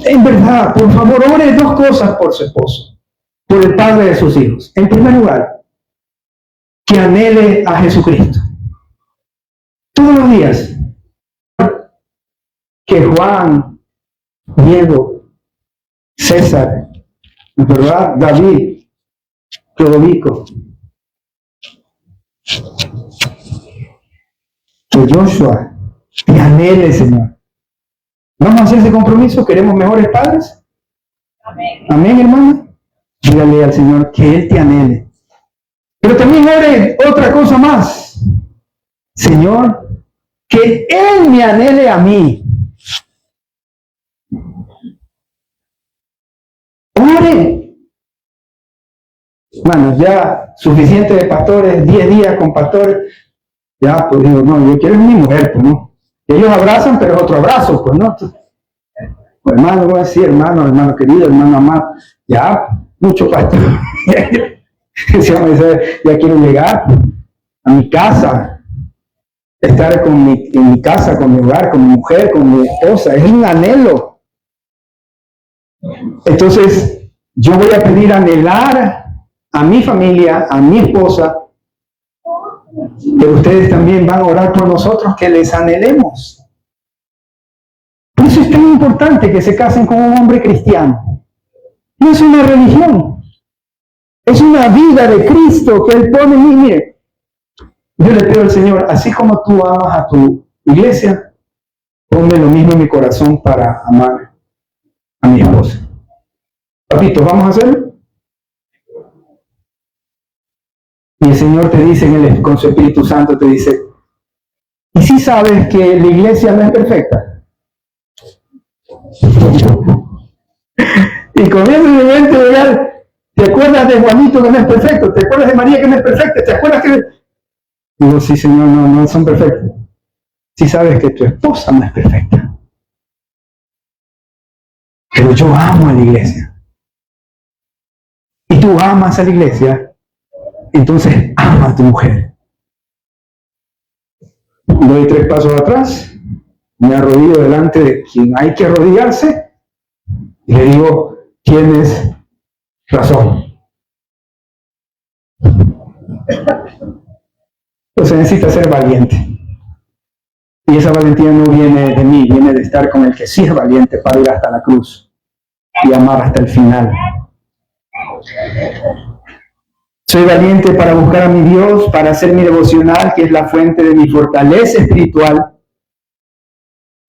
A: En verdad, por favor, ore dos cosas por su esposo, por el padre de sus hijos. En primer lugar, que anhele a Jesucristo. Todos los días. Que Juan, Diego, César, ¿verdad? David, Clodovico, que Joshua te anhele, Señor. ¿Vamos a hacer ese compromiso? ¿Queremos mejores padres? Amén. Amén, hermano. Dígale al Señor que Él te anhele. Pero también ore otra cosa más. Señor, que Él me anhele a mí. Ore. Hermanos, ya suficiente de pastores, 10 días con pastores. Ya, pues digo, no, yo quiero mi mujer, pues no. Ellos abrazan, pero es otro abrazo, pues no. Pues, hermano, voy a decir, hermano querido, hermano amado. Ya, mucho pastor. Ya quiero llegar a mi casa, estar en mi casa, con mi hogar, con mi mujer, con mi esposa. Es un anhelo. Entonces, yo voy a pedir anhelar a mi familia, a mi esposa, pero ustedes también van a orar por nosotros que les anhelemos. Por eso es tan importante que se casen con un hombre cristiano. No es una religión, es una vida de Cristo que Él pone en mí. Mire, yo le pido al Señor, así como tú amas a tu iglesia, ponme lo mismo en mi corazón para amar a mi esposa. Papito, ¿vamos a hacerlo? Y el Señor te dice, con su Espíritu Santo te dice, ¿y si sabes que la iglesia no es perfecta? Y con eso en mente, ¿te acuerdas de Juanito que no es perfecto? ¿Te acuerdas de María que no es perfecta? ¿Te acuerdas que...? Digo, sí, Señor, no son perfectos. Si sabes que tu esposa no es perfecta. Pero yo amo a la iglesia. Y tú amas a la iglesia. Entonces, ama a tu mujer. Doy 3 pasos atrás, me arrodillo delante de quien hay que arrodillarse y le digo, tienes razón. Entonces necesita ser valiente. Y esa valentía no viene de mí, viene de estar con el que sí es valiente para ir hasta la cruz y amar hasta el final. Soy valiente para buscar a mi Dios, para hacer mi devocional, que es la fuente de mi fortaleza espiritual.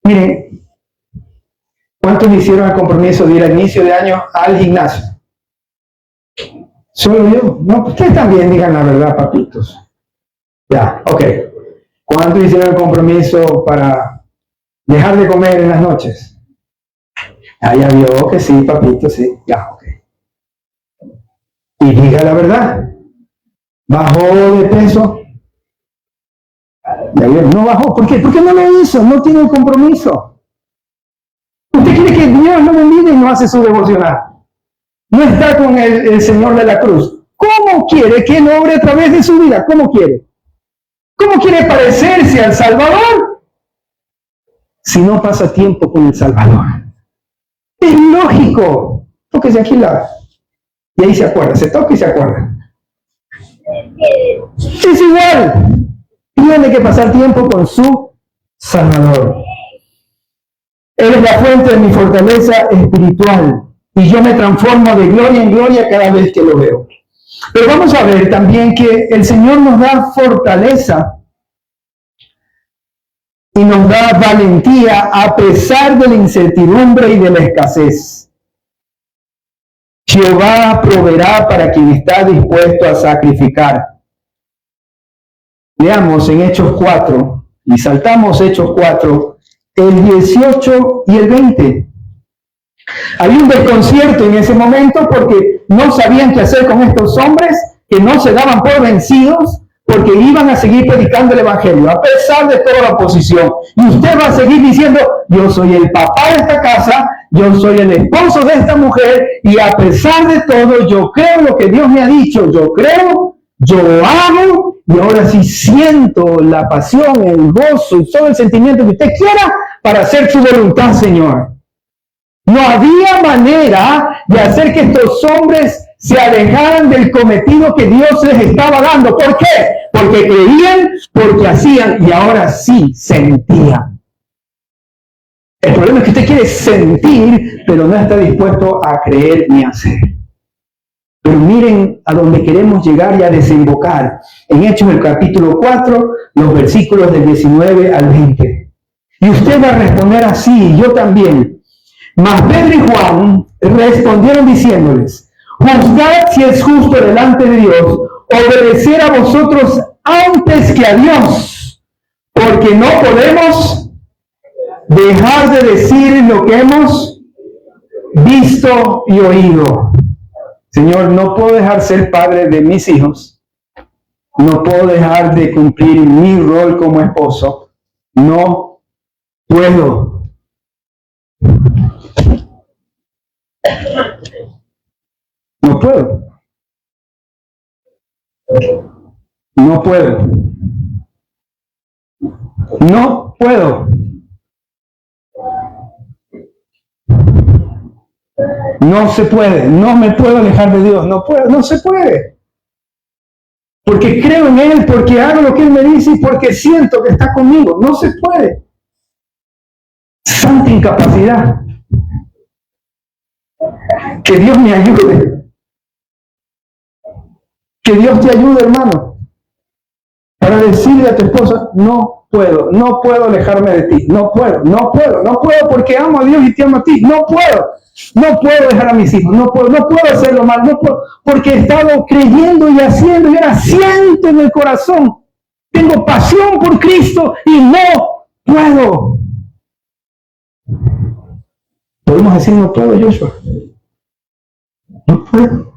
A: Miren, ¿cuántos hicieron el compromiso de ir a inicio de año al gimnasio? ¿Solo yo? No, ustedes también digan la verdad, papitos. Ya, ok. ¿Cuántos hicieron el compromiso para dejar de comer en las noches? Ah, ya vio que sí, papito, sí. Ya, ok. Y diga la verdad. ¿Bajó de peso? No bajó. ¿Por qué? Porque no lo hizo, no tiene el compromiso. Usted quiere que Dios lo bendiga y no hace su devocional. No está con el Señor de la cruz. ¿Cómo quiere que Él obre a través de su vida? ¿Cómo quiere? ¿Cómo quiere parecerse al Salvador si no pasa tiempo con el Salvador? Es lógico. Tóquese aquí y ahí se acuerda. Se toca y se acuerda. Es igual. Tiene que pasar tiempo con su Salvador. Él es la fuente de mi fortaleza espiritual y yo me transformo de gloria en gloria cada vez que lo veo. Pero vamos a ver también que el Señor nos da fortaleza y nos da valentía a pesar de la incertidumbre y de la escasez. Jehová proveerá para quien está dispuesto a sacrificar. Leamos en Hechos 4 y saltamos Hechos 4, el 18 y el 20. Había un desconcierto en ese momento porque no sabían qué hacer con estos hombres que no se daban por vencidos porque iban a seguir predicando el Evangelio a pesar de toda la oposición. Y usted va a seguir diciendo, yo soy el papá de esta casa, yo soy el esposo de esta mujer y a pesar de todo yo creo lo que Dios me ha dicho, yo creo, yo hago y ahora sí siento la pasión, el gozo y todo el sentimiento que usted quiera para hacer su voluntad, Señor. No había manera de hacer que estos hombres se alejaran del cometido que Dios les estaba dando. ¿Por qué? Porque creían, porque hacían y ahora sí sentían. El problema es que usted quiere sentir, pero no está dispuesto a creer ni a hacer. Pero miren a donde queremos llegar y a desembocar. En Hechos del capítulo 4, los versículos del 19 al 20. Y usted va a responder así, y yo también. Mas Pedro y Juan respondieron diciéndoles, juzgad si es justo delante de Dios obedecer a vosotros antes que a Dios, porque no podemos dejar de decir lo que hemos visto y oído. Señor, no puedo dejar ser padre de mis hijos, no puedo dejar de cumplir mi rol como esposo, no puedo. No puedo. No puedo. No puedo. No se puede. No me puedo alejar de Dios. No puedo. No se puede. Porque creo en Él, porque hago lo que Él me dice y porque siento que está conmigo. No se puede. Santa incapacidad. Que Dios me ayude. Que Dios te ayude, hermano, para decirle a tu esposa, no puedo alejarme de ti, no puedo porque amo a Dios y te amo a ti, no puedo dejar a mis hijos, no puedo hacerlo mal, no puedo, porque he estado creyendo y haciendo y ahora siento en el corazón, tengo pasión por Cristo y no puedo. Podemos decir no puedo, Joshua, no puedo.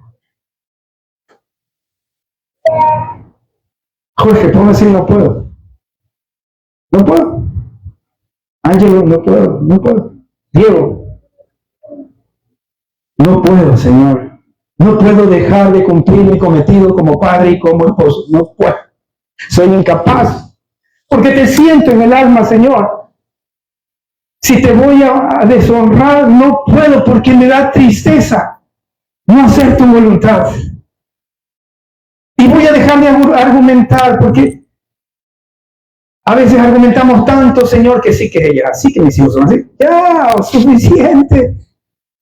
A: Jorge, ¿puedo decir no puedo? No puedo. Ángelo, no puedo. Diego, no puedo, Señor. No puedo dejar de cumplir mi cometido como padre y como esposo. No puedo. Soy incapaz. Porque te siento en el alma, Señor. Si te voy a deshonrar, no puedo porque me da tristeza no hacer tu voluntad. Y voy a dejar de argumentar porque a veces argumentamos tanto, Señor, que sí que ella, sí que mis hijos son así. Ya, suficiente.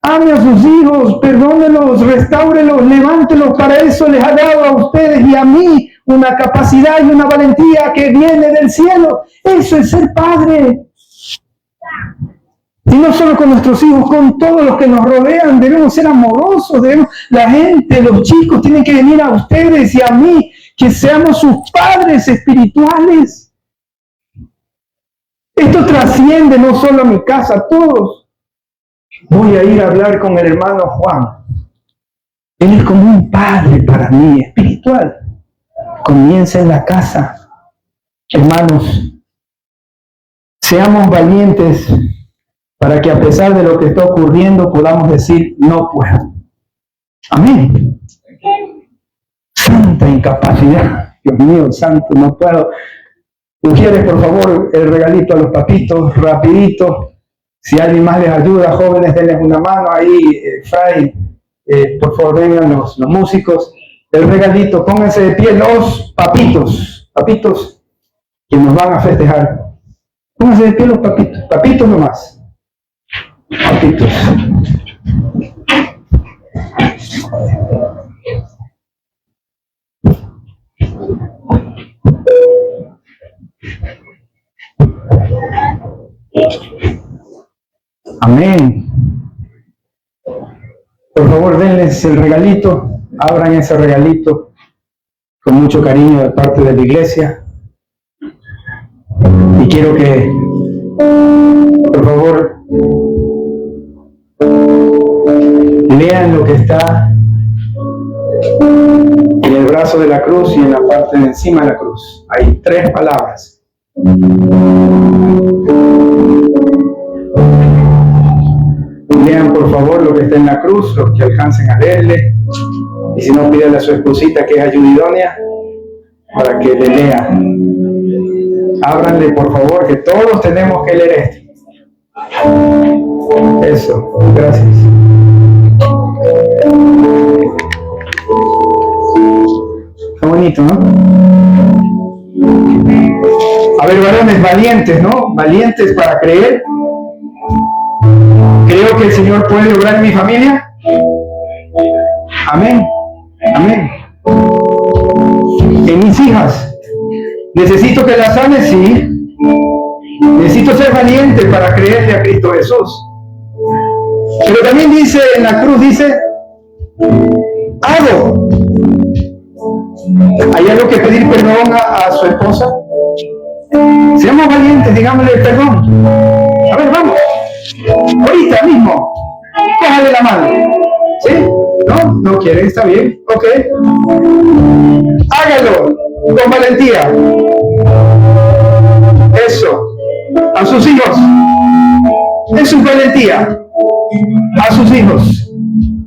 A: Ame a sus hijos, perdónelos, restáurelos, levántelos. Para eso les ha dado a ustedes y a mí una capacidad y una valentía que viene del cielo. Eso es ser padre. Y no solo con nuestros hijos, con todos los que nos rodean, debemos ser amorosos, la gente, los chicos tienen que venir a ustedes y a mí, que seamos sus padres espirituales. Esto trasciende no solo a mi casa, a todos. Voy a ir a hablar con el hermano Juan. Él es como un padre para mí, espiritual. Comienza en la casa. Hermanos, seamos valientes para que a pesar de lo que está ocurriendo podamos decir, no puedo. Amén. Santa incapacidad. Dios mío, santo, no puedo. Mujeres, por favor, el regalito a los papitos, rapidito. Si alguien más les ayuda, jóvenes, denles una mano ahí. Fray, por favor, vengan los músicos. el regalito. Pónganse de pie los papitos que nos van a festejar. Pónganse de pie los papitos nomás. Papitos. Amén. Por favor, denles el regalito. Abran ese regalito con mucho cariño de parte de la iglesia. Y quiero que, por favor, lean lo que está en el brazo de la cruz y en la parte de encima de la cruz. Hay 3 palabras. Lean por favor lo que está en la cruz, los que alcancen a leerle. Y si no, pídele a su esposita, que es ayudidonia, para que le lea. Ábranle por favor, que todos tenemos que leer esto. Eso, gracias. Está bonito, ¿no? A ver, varones, valientes, ¿no? Valientes para creer. Creo que el Señor puede obrar en mi familia. Amén. Amén. En mis hijas. Necesito que las sane, sí. Necesito ser valiente para creerle a Cristo Jesús. Pero también dice, en la cruz dice, hago. ¿Hay algo que pedir perdón a su esposa? Seamos valientes, digámosle perdón. A ver, vamos. Ahorita mismo. Cójale la mano. ¿Sí? ¿No? ¿No quiere? Está bien. Ok. Hágalo con valentía. Eso. A sus hijos. Eso es valentía. A sus hijos.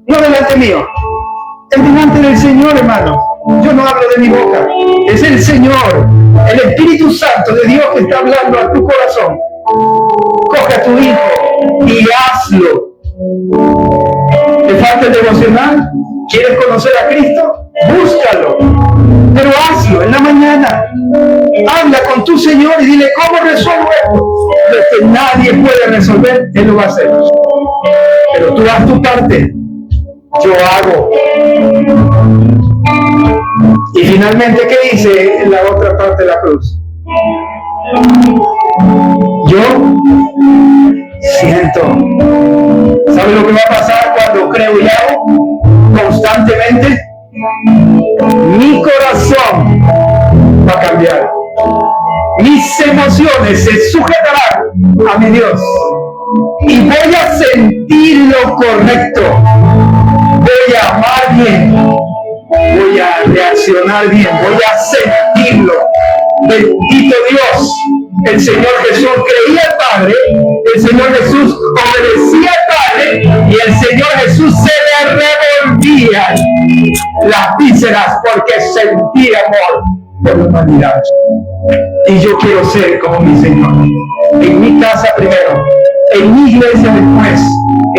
A: No delante mío. Es delante del Señor, hermano. Yo no hablo de mi boca. Es el Señor, el Espíritu Santo de Dios que está hablando a tu corazón. Coge a tu hijo y hazlo. ¿Te falta el devocional? ¿Quieres conocer a Cristo? Búscalo. Pero hazlo en la mañana. Habla con tu Señor y dile, ¿cómo resuelvo esto? Lo que nadie puede resolver, Él lo va a hacer. Pero tú haz tu parte. Yo hago. Y finalmente, ¿qué dice en la otra parte de la cruz? Yo siento. ¿Sabe lo que va a pasar cuando creo y hago constantemente? Mi corazón va a cambiar. Mis emociones se sujetarán a mi Dios. Y voy a sentir lo correcto. Voy a amar bien. Voy a reaccionar bien. Voy a sentirlo. Bendito Dios. El Señor Jesús creía al Padre. El Señor Jesús obedecía al Padre. Y el Señor Jesús se le revolvían las vísceras porque sentía amor por la humanidad. Y yo quiero ser como mi Señor. En mi casa primero. En mi iglesia después.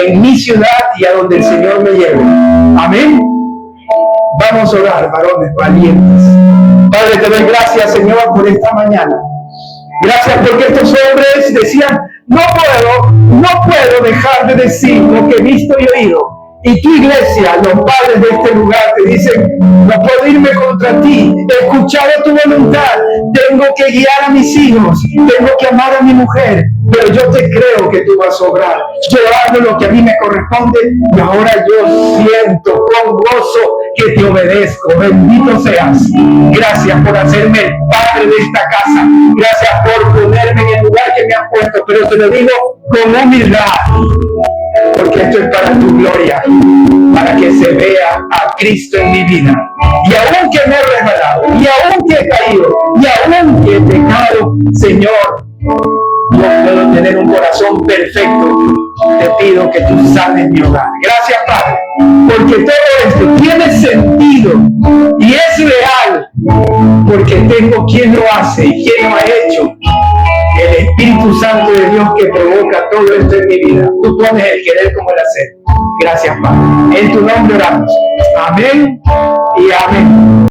A: En mi ciudad y a donde el Señor me lleve. Amén. Vamos a orar, varones valientes. Padre, te doy gracias, Señor, por esta mañana. Gracias porque estos hombres decían, no puedo dejar de decir lo que he visto y oído. Y tu iglesia, los padres de este lugar te dicen, no puedo irme contra ti, he escuchado tu voluntad, tengo que guiar a mis hijos, tengo que amar a mi mujer, pero yo te creo que tú vas a obrar. Yo hago lo que a mí me corresponde y ahora yo siento con gozo que te obedezco. Bendito seas. Gracias por hacerme el padre de esta casa. Gracias por ponerme en el lugar que me has puesto, pero te lo digo con humildad. Porque esto es para tu gloria, para que se vea a Cristo en mi vida. Y aún que me he resbalado, y aún que he caído, y aún que he pecado, Señor, yo puedo tener un corazón perfecto. Te pido que tú sanes mi hogar. Gracias, Padre, porque todo esto tiene sentido y es real, porque tengo quien lo hace y quien lo ha hecho. El Espíritu Santo de Dios que provoca todo esto en mi vida. Tú pones el querer como el hacer. Gracias, Padre. En tu nombre oramos. Amén y amén.